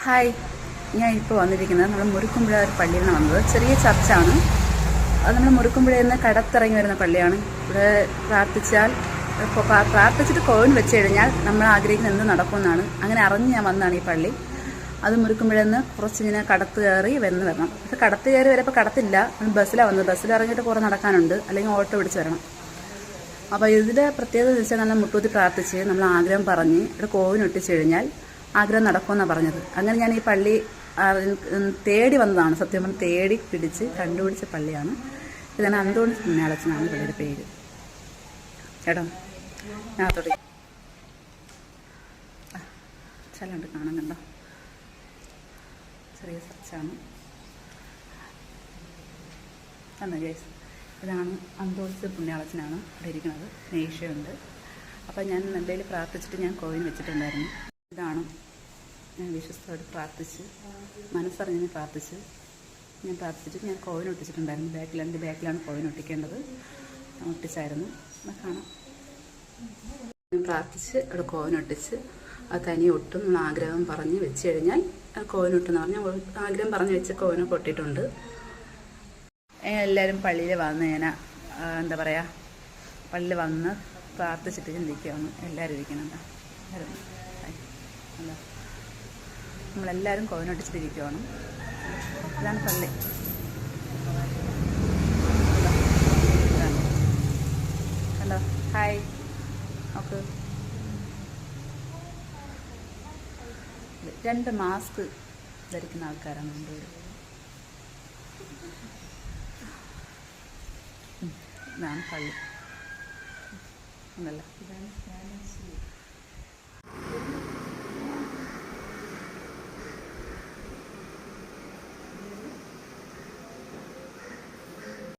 Hi, ഞാൻ ഇപ്പോൾ വന്നിരിക്കുന്നത് നമ്മൾ മുരുക്കുമ്പുഴ ഒരു പള്ളിയിൽ നിന്നാണ് വന്നത്. ചെറിയ ചർച്ചാണ് അത്. നമ്മൾ മുരുക്കുമ്പുഴയിൽ നിന്ന് കടത്തിറങ്ങി വരുന്ന പള്ളിയാണ്. ഇവിടെ പ്രാർത്ഥിച്ചിട്ട് കോയിൻ വെച്ച് കഴിഞ്ഞാൽ നമ്മൾ ആഗ്രഹിക്കുന്ന എന്ത് നടക്കുമെന്നാണ്. അങ്ങനെ അറിഞ്ഞ് ഞാൻ വന്നതാണ് ഈ പള്ളി. അത് മുരുക്കുമ്പുഴയിൽ നിന്ന് കുറച്ചിങ്ങനെ കടത്ത് കയറി വരണം. പക്ഷെ കടത്ത് കയറി വരപ്പോൾ കടത്തില്ല, ബസ്സിലാണ് വന്നത്. ബസ്സിൽ ഇറങ്ങിയിട്ട് കുറേ നടക്കാനുണ്ട്, അല്ലെങ്കിൽ ഓട്ടോ പിടിച്ച് വരണം. അപ്പോൾ ഇതിൻ്റെ പ്രത്യേകത എന്ന് വെച്ചാൽ നമ്മൾ മുട്ടൂത്തി പ്രാർത്ഥിച്ച് നമ്മൾ ആഗ്രഹം പറഞ്ഞ് ഇവിടെ കോവിൻ ഒട്ടിച്ച് കഴിഞ്ഞാൽ ആഗ്രഹം നടക്കുമെന്നാണ് പറഞ്ഞത്. അങ്ങനെ ഞാൻ ഈ പള്ളി തേടി വന്നതാണ്. സത്യം പറഞ്ഞാൽ തേടി പിടിച്ച് കണ്ടുപിടിച്ച പള്ളിയാണ്. ഇതാണ് അന്തോണി പുണ്യാളച്ചനാണ് പള്ളിയുടെ പേര്. ചേട്ടാ ഞാനത്തോടെ സ്ഥലമുണ്ട് കാണാൻ, കണ്ടോ? ചെറിയ ചർച്ചാണ്. കണ്ടോ ഗൈസ്? ഇതാണ് അന്തോണിച്ച പുണ്യാളച്ചനാണ് ഇവിടെ ഇരിക്കുന്നത്. നേഷ്യമുണ്ട്. അപ്പം ഞാൻ നല്ലതിൽ പ്രാർത്ഥിച്ചിട്ട് ഞാൻ കോയിൻ വെച്ചിട്ടുണ്ടായിരുന്നു. ഇതാണ് ഞാൻ വിശ്വസ്തയോട് പ്രാർത്ഥിച്ച് മനസ്സറിഞ്ഞ് പ്രാർത്ഥിച്ചിട്ട് ഞാൻ കോയിൻ ഒട്ടിച്ചിട്ടുണ്ടായിരുന്നു. ബാക്കിലാണ് കോയിൻ ഒട്ടിക്കേണ്ടത്. ഒട്ടിച്ചായിരുന്നു. കാണാം. ഞാൻ പ്രാർത്ഥിച്ച് അവിടെ കോയിൻ ഒട്ടിച്ച് അത് തനി ഒട്ടും നമ്മൾ ആഗ്രഹം പറഞ്ഞ് വെച്ച് കഴിഞ്ഞാൽ കോയിൻ ഒട്ടെന്ന് പറഞ്ഞാൽ ആഗ്രഹം പറഞ്ഞ് വെച്ച് കോയിനൊക്കെ ഒട്ടിയിട്ടുണ്ട്. എല്ലാവരും പള്ളിയിൽ വന്ന് എന്താ പറയുക, പള്ളിയിൽ വന്ന് പ്രാർത്ഥിച്ചിട്ട് ചിന്തിക്കുകയാണ് എല്ലാവരും ഇരിക്കുന്നുണ്ട്. അല്ല, നമ്മളെല്ലാവരും കോവിനൊട്ടിച്ചിട്ടിരിക്കുകയാണ്. ഇതാണ് പള്ളി. Hello, hi. ഓക്കെ, 2 മാസ്ക് ധരിക്കുന്ന ആൾക്കാരാണ് എൻ്റെ പേര്. ഇതാണ് പള്ളി. ഉണ്ടല്ലോ, ഇതാണ്